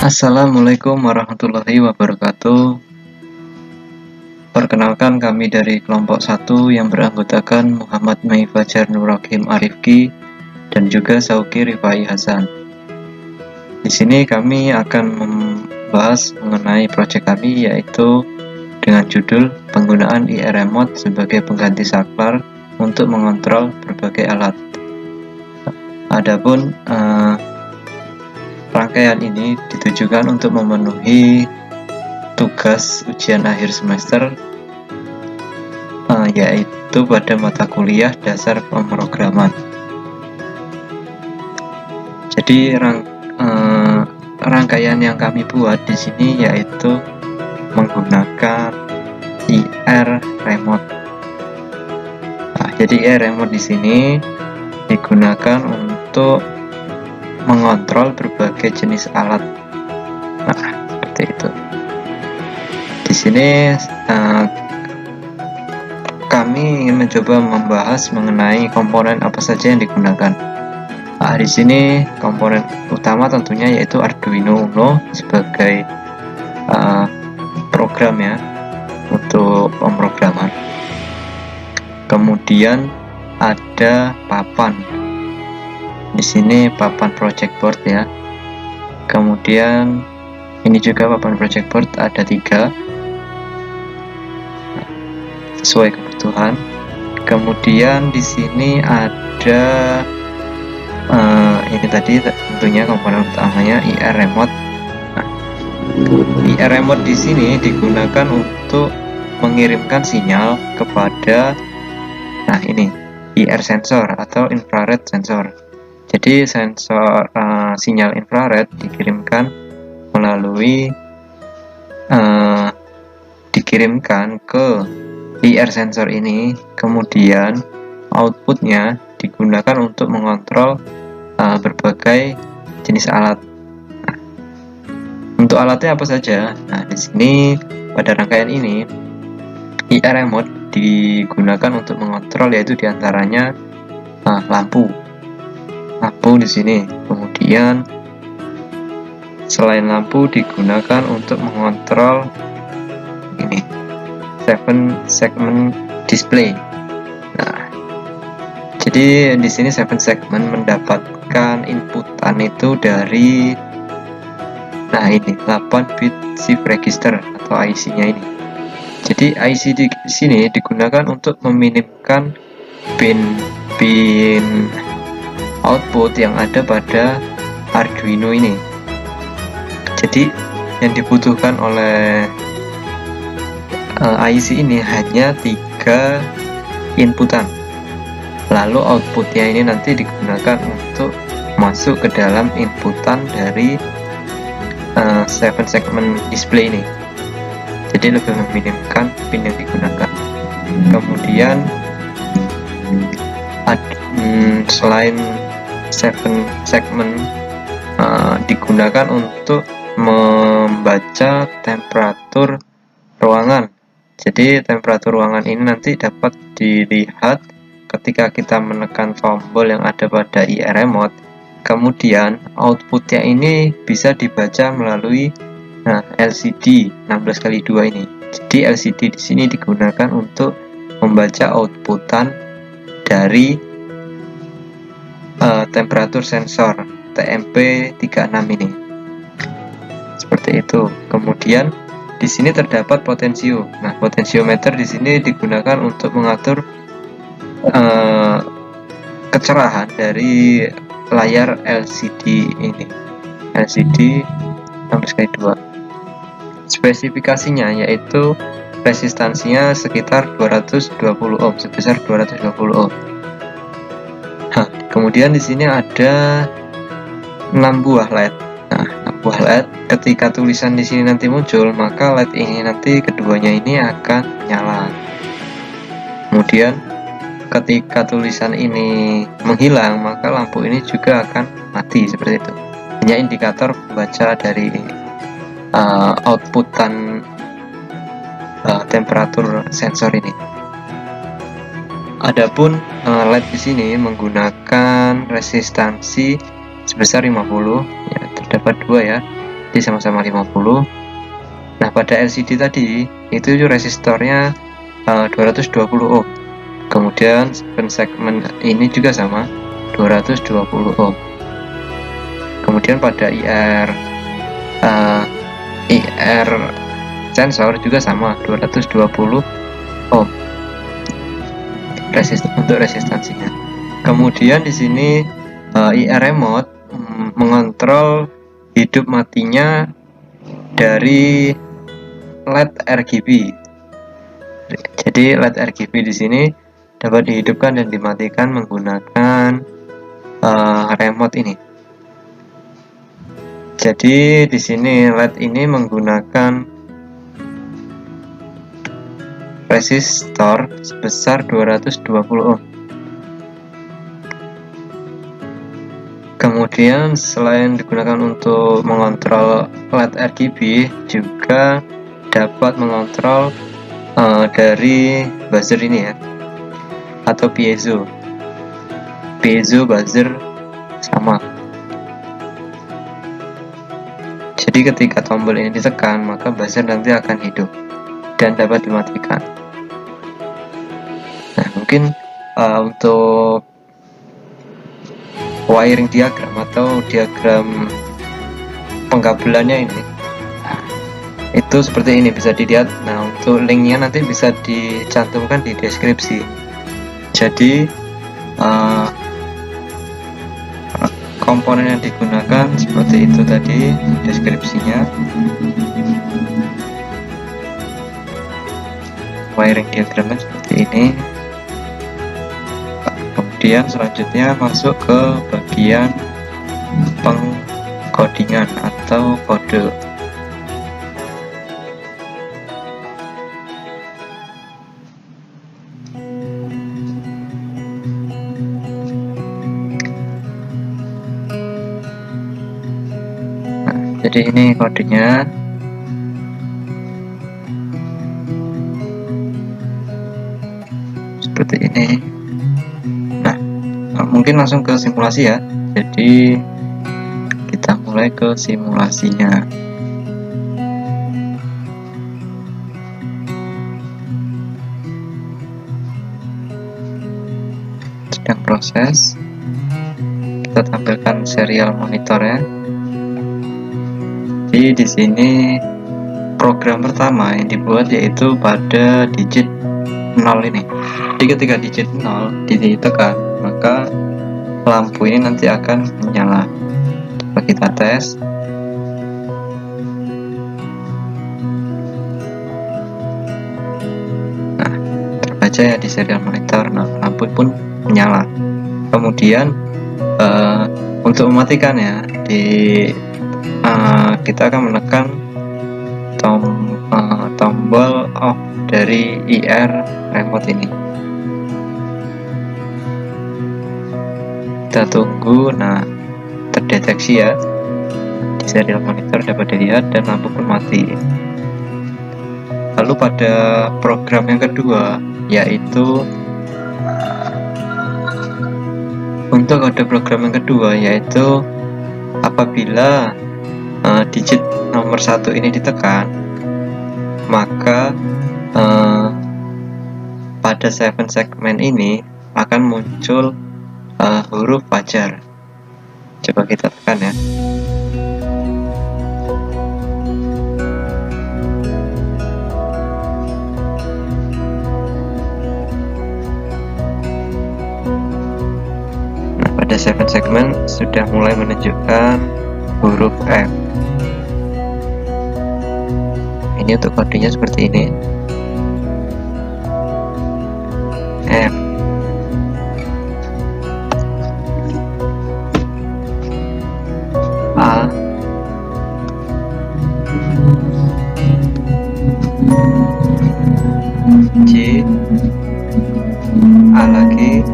Assalamualaikum warahmatullahi wabarakatuh. Perkenalkan, kami dari kelompok 1 yang beranggotakan Muhammad Mai Fajar Nurrahim Arifki dan juga Sauki Rifai Hasan. Di sini kami akan membahas mengenai proyek kami, yaitu dengan judul penggunaan IR Remote sebagai pengganti saklar untuk mengontrol berbagai alat. Adapun rangkaian ini ditujukan untuk memenuhi tugas ujian akhir semester, yaitu pada mata kuliah dasar pemrograman. Jadi rangkaian yang kami buat di sini yaitu menggunakan IR Remote. Jadi IR Remote di sini digunakan untuk mengontrol berbagai jenis alat. Seperti itu. Di sini kami ingin mencoba membahas mengenai komponen apa saja yang digunakan. Di sini komponen utama tentunya yaitu Arduino Uno sebagai program ya untuk pemrograman. Kemudian ada papan. Di sini papan project board ya. Kemudian ini juga papan project board, ada 3 sesuai kebutuhan. Kemudian di sini ada ini tadi tentunya komponen utamanya IR Remote. IR Remote di sini digunakan untuk mengirimkan sinyal kepada ini IR sensor atau infrared sensor. Jadi sensor sinyal infrared dikirimkan melalui dikirimkan ke IR sensor ini, kemudian outputnya digunakan untuk mengontrol berbagai jenis alat. Untuk alatnya apa saja? Di sini pada rangkaian ini IR Remote digunakan untuk mengontrol, yaitu diantaranya lampu di sini. Kemudian selain lampu digunakan untuk mengontrol ini 7 segment display. Jadi di sini 7 segment mendapatkan inputan itu dari ini 8 bit shift register atau IC-nya ini. Jadi IC di sini digunakan untuk meminimkan pin output yang ada pada Arduino ini. Jadi yang dibutuhkan oleh IC ini hanya 3 inputan. Lalu outputnya ini nanti digunakan untuk masuk ke dalam inputan dari 7 segment display ini. Jadi lebih meminimkan pin yang digunakan. Kemudian selain 7 segment digunakan untuk membaca temperatur ruangan. Jadi temperatur ruangan ini nanti dapat dilihat ketika kita menekan tombol yang ada pada IR Remote. Kemudian outputnya ini bisa dibaca melalui LCD 16x2 ini. Jadi LCD di sini digunakan untuk membaca outputan dari temperatur sensor TMP36 ini. Seperti itu. Kemudian di sini terdapat potensio. Potensiometer di sini digunakan untuk mengatur kecerahan dari layar LCD ini. LCD 16x2. Spesifikasinya yaitu resistansinya sekitar 220 ohm, sebesar 220 ohm. Kemudian di sini ada 6 buah LED. 6 buah LED. Ketika tulisan di sini nanti muncul, maka LED ini nanti keduanya ini akan nyala. Kemudian ketika tulisan ini menghilang, maka lampu ini juga akan mati, seperti itu. Hanya indikator pembaca dari outputan temperatur sensor ini. Adapun LED di sini menggunakan resistansi sebesar 50, ya, terdapat 2 ya. jadi sama-sama 50. Nah, pada LCD tadi itu resistornya 220 ohm. Kemudian segmen ini juga sama 220 ohm. Kemudian pada IR sensor juga sama 220 ohm untuk resistansinya. Kemudian di sini IR remote mengontrol hidup matinya dari LED RGB. Jadi LED RGB di sini dapat dihidupkan dan dimatikan menggunakan remote ini. Jadi di sini LED ini menggunakan resistor sebesar 220 ohm. Kemudian selain digunakan untuk mengontrol LED RGB, juga dapat mengontrol dari buzzer ini ya, atau piezo buzzer sama. Jadi ketika tombol ini ditekan, maka buzzer nanti akan hidup dan dapat dimatikan. Nah, mungkin untuk wiring diagram atau diagram pengkabelannya ini itu seperti ini, bisa dilihat. Nah, untuk linknya nanti bisa dicantumkan di deskripsi. Jadi komponen yang digunakan seperti itu tadi deskripsinya. Wiring diagramnya seperti ini. Kemudian selanjutnya masuk ke bagian pengkodingan atau kode. Jadi ini kodenya. Seperti ini. Nah, mungkin langsung ke simulasi ya. Jadi kita mulai ke simulasinya. Sedang proses. Kita tampilkan serial monitornya. Jadi di sini program pertama yang dibuat yaitu pada digit 0 ini. Jadi ketika digit 0 ditekan, maka lampu ini nanti akan menyala. Coba kita tes. Nah, terbaca ya di serial monitor. Nah, lampu pun menyala. Kemudian untuk mematikannya kita akan menekan tombol off dari IR remote ini. Kita tunggu. Nah, terdeteksi ya di serial monitor, dapat dilihat dan lampu pun mati. Lalu pada program yang kedua, yaitu untuk kode program yang kedua, yaitu apabila digit nomor 1 ini ditekan, maka pada 7 segmen ini akan muncul huruf fajar. Coba kita tekan ya. Nah, pada 7 segmen sudah mulai menunjukkan huruf F. Ini untuk kodenya seperti ini. F. A. J. A lagi.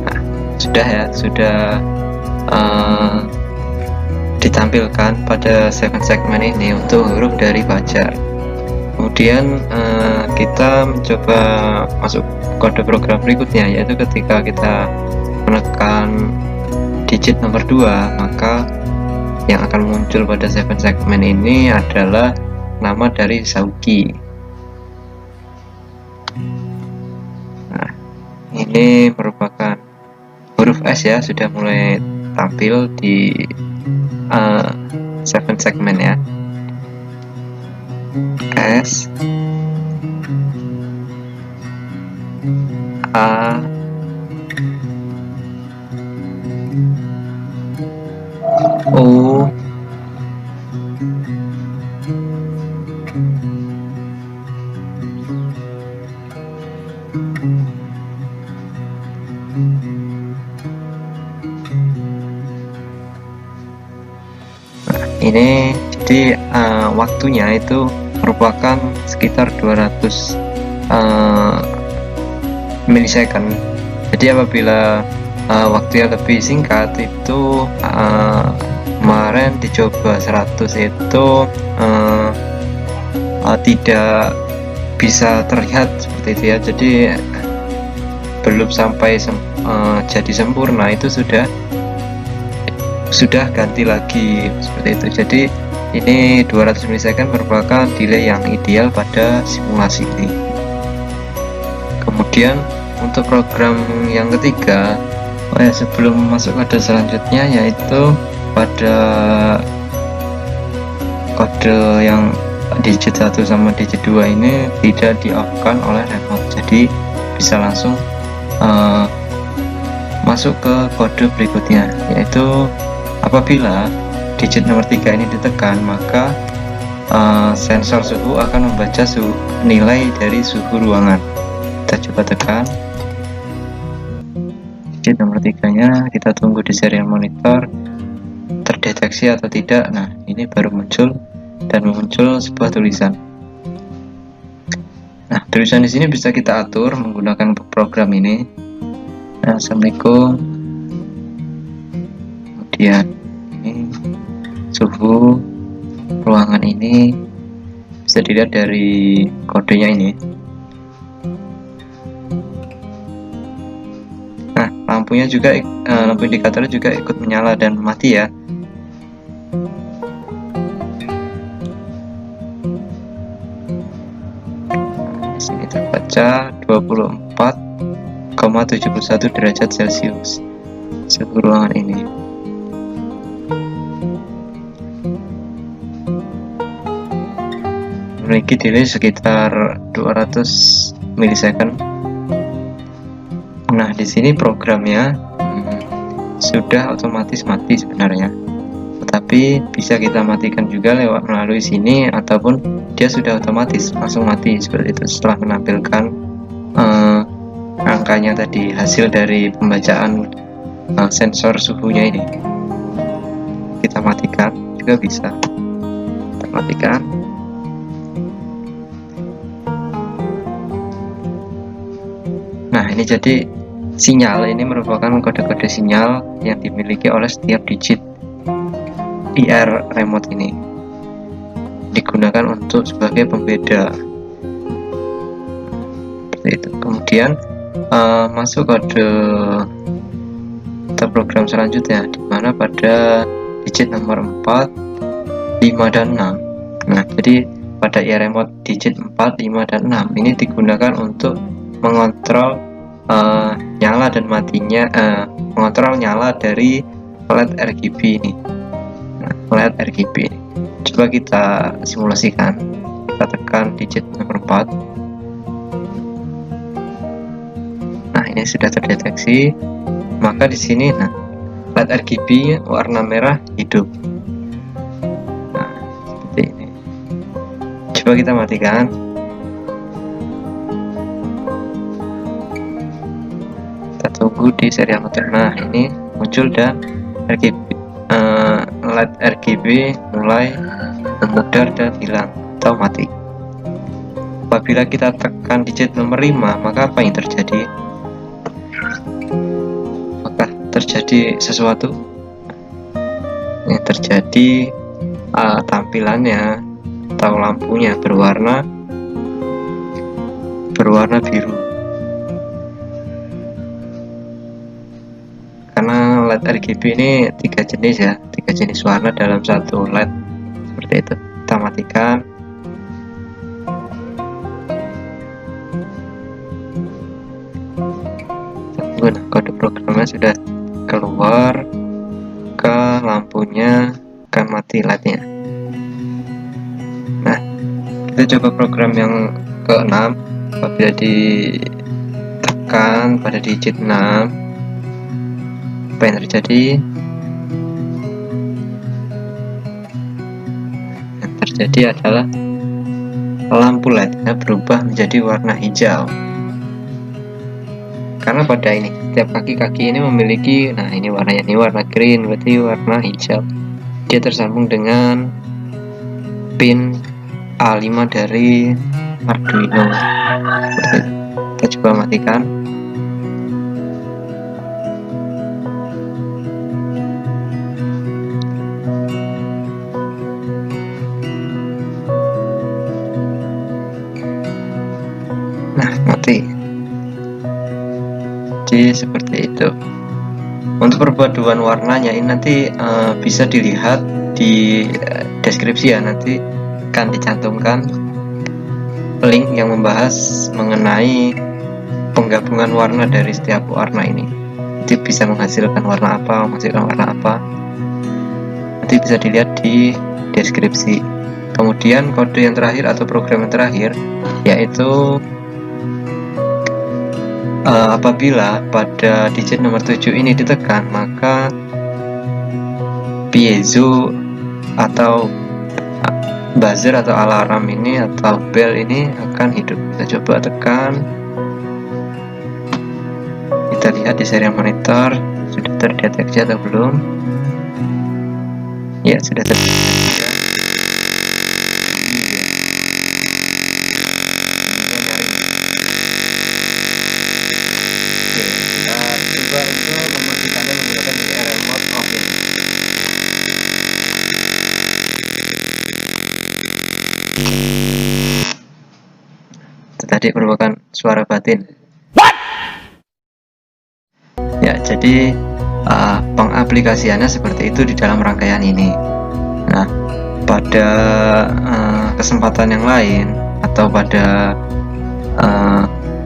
Nah, sudah ya, sudah ditampilkan pada 7 segmen ini untuk huruf dari fajar. Kemudian kita mencoba masuk kode program berikutnya, yaitu ketika kita menekan digit nomor 2, maka yang akan muncul pada 7 segmen ini adalah nama dari Sauki. Nah, ini merupakan huruf S ya, sudah mulai tampil di 7 segmen ya. S, A, O, ini jadi waktunya itu merupakan sekitar 200 milisecond. Jadi apabila waktunya lebih singkat itu kemarin dicoba 100 itu tidak bisa terlihat seperti itu ya, jadi belum sampai jadi sempurna itu sudah ganti lagi seperti itu. Jadi ini 200 milisecond merupakan delay yang ideal pada simulasi ini. Kemudian untuk program yang ketiga, sebelum masuk kode selanjutnya, yaitu pada kode yang digit 1 sama digit 2 ini tidak di off kan oleh remote, jadi bisa langsung masuk ke kode berikutnya, yaitu apabila digit nomor 3 ini ditekan, maka sensor suhu akan membaca nilai dari suhu ruangan. Kita coba tekan digit nomor 3 nya, kita tunggu di serial monitor terdeteksi atau tidak. Nah, ini baru muncul dan muncul sebuah tulisan. Nah, tulisan di sini bisa kita atur menggunakan program ini. Nah, Assalamualaikum. Kemudian ini suhu ruangan ini bisa dilihat dari kodenya ini. Nah, lampunya juga lampu indikator juga ikut menyala dan mati ya. Di sini terbaca 24,71 derajat Celcius suhu ruangan ini. Memiliki delay sekitar 200 milisecond. Nah, di sini programnya sudah otomatis mati sebenarnya, tetapi bisa kita matikan juga lewat melalui sini, ataupun dia sudah otomatis langsung mati seperti itu setelah menampilkan angkanya tadi, hasil dari pembacaan sensor suhunya ini. Kita matikan juga bisa, kita matikan. Nah, ini jadi sinyal ini merupakan kode-kode sinyal yang dimiliki oleh setiap digit IR remote ini, digunakan untuk sebagai pembeda seperti itu. Kemudian masuk kode atau program selanjutnya, dimana pada digit nomor 4, 5, dan 6. Nah, jadi pada IR remote digit 4, 5, dan 6 ini digunakan untuk mengontrol nyala dan matinya, mengontrol nyala dari LED RGB ini. Nah, LED RGB ini coba kita simulasikan. Kita tekan digit nomor 4. Nah, ini sudah terdeteksi. Maka di sini, nah, LED RGB warna merah hidup. Nah, seperti ini. Coba kita matikan. Tunggu di serial monitor. Nah, ini muncul dan RGB, LED RGB mulai memudar dan hilang atau mati. Apabila kita tekan digit nomor 5, maka apa yang terjadi? Apakah terjadi sesuatu? Yang terjadi tampilannya atau lampunya berwarna biru. LED RGB ini 3 jenis ya, 3 jenis warna dalam satu LED seperti itu. Kita matikan. Tunggu, nah, kode programnya sudah keluar, ke lampunya akan mati LED-nya. Nah, kita coba program yang ke-6. Apabila ditekan pada digit 6, apa yang terjadi? Yang terjadi adalah lampu LED-nya berubah menjadi warna hijau. Karena pada ini setiap kaki-kaki ini memiliki, nah ini warnanya, ini warna green, berarti warna hijau. Dia tersambung dengan pin A5 dari Arduino. Seperti itu. Kita coba matikan. Nah, mati. Jadi seperti itu. Untuk perpaduan warnanya ini nanti bisa dilihat di deskripsi ya, nanti akan dicantumkan link yang membahas mengenai penggabungan warna dari setiap warna ini. Jadi bisa menghasilkan warna apa, nanti bisa dilihat di deskripsi. Kemudian kode yang terakhir atau program yang terakhir yaitu apabila pada digit nomor 7 ini ditekan, maka piezo atau buzzer atau alarm ini atau bell ini akan hidup. Kita coba tekan. Kita lihat di serial monitor sudah terdeteksi atau belum. Ya, sudah terdeteksi. Coba untuk mematikannya menggunakan remote off ini. Itu tadi merupakan suara batin. What? Ya, jadi pengaplikasiannya seperti itu di dalam rangkaian ini. Nah, pada kesempatan yang lain atau pada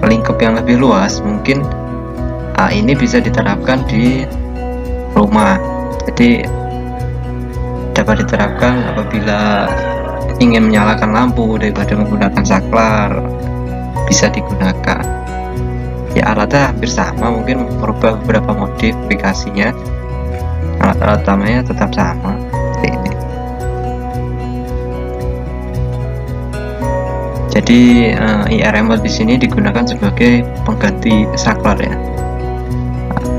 lingkup yang lebih luas, mungkin ini bisa diterapkan di rumah. Jadi dapat diterapkan apabila ingin menyalakan lampu daripada menggunakan saklar, bisa digunakan. Ya, alatnya hampir sama, mungkin merubah beberapa modifikasinya. Alat-alat utamanya tetap sama seperti ini. Jadi IR remote di sini digunakan sebagai pengganti saklar ya,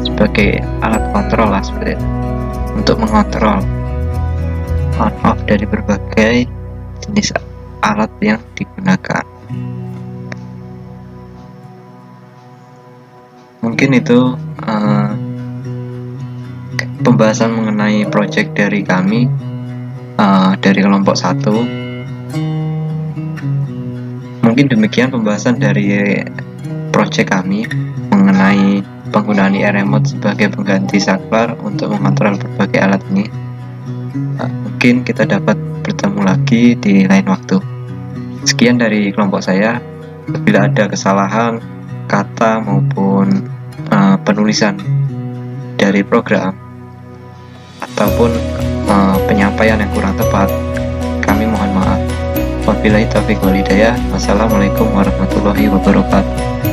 sebagai alat kontrol lah seperti itu, untuk mengontrol on off dari berbagai jenis alat yang digunakan. Mungkin itu pembahasan mengenai project dari kami dari kelompok 1. Mungkin demikian pembahasan dari project kami mengenai penggunaan IR remote sebagai pengganti saklar untuk mengontrol berbagai alat ini. Mungkin kita dapat bertemu lagi di lain waktu. Sekian dari kelompok saya. Bila ada kesalahan kata maupun penulisan dari program ataupun penyampaian yang kurang tepat, kami mohon maaf. Wabillahi taufiq wal hidayah. Wassalamualaikum warahmatullahi wabarakatuh.